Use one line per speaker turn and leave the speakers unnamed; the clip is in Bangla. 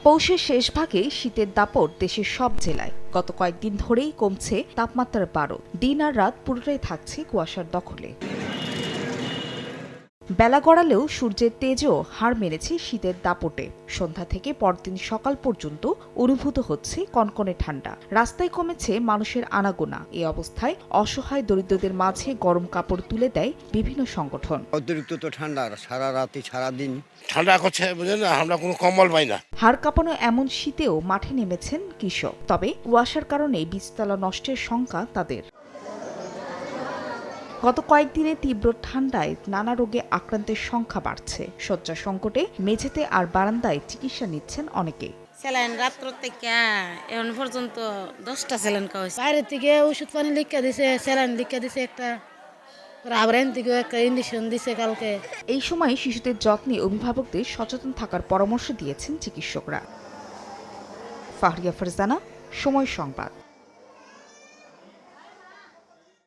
পৌষের শেষ ভাগে শীতের দাপট দেশের সব জেলায়। গত কয়েকদিন ধরেই কমছে তাপমাত্রার পারদ। দিন আর রাত পুরোটাই থাকছে কুয়াশার দখলে। বেলা গড়ালেও সূর্যের তেজও হার মেরেছে শীতের দাপটে। সন্ধ্যা থেকে পরদিন সকাল পর্যন্ত অনুভূত হচ্ছে কনকনে ঠান্ডা। রাস্তায় কমেছে মানুষের আনাগোনা। এই অবস্থায় অসহায় দরিদ্রদের মাঝে গরম কাপড় তুলে দেয় বিভিন্ন সংগঠন।
অতিরিক্ত তো ঠান্ডা, সারা রাতে সারাদিন
ঠান্ডা করছে, বুঝলেন না, আমরা কোনো কম্বল পাই না।
হাড় কাঁপানো এমন শীতেও মাঠে নেমেছেন কৃষক। তবে কুয়াশার কারণে বীজতলা নষ্টের শঙ্কা তাদের। গত কয়েকদিনে তীব্র ঠান্ডায় নানা রোগে আক্রান্তের সংখ্যা বাড়ছে। শয্যা সংকটে মেঝেতে আর বারান্দায় চিকিৎসা নিচ্ছেন অনেকে।
স্যালাইন রাত্র থেকে এখন পর্যন্ত 10টা স্যালাইন খাওয়াইছে।
বাইরে থেকে ওষুধ পানি লিখে দিছে, স্যালাইন লিখে দিছে একটা, আবার এন থেকে একটা ইঞ্জেকশন দিছে কালকে।
এই সময় শিশুদের যত্নে অভিভাবকদের সচেতন থাকার পরামর্শ দিয়েছেন চিকিৎসকরা। ফাহরিয়া ফারজানা, সময় সংবাদ।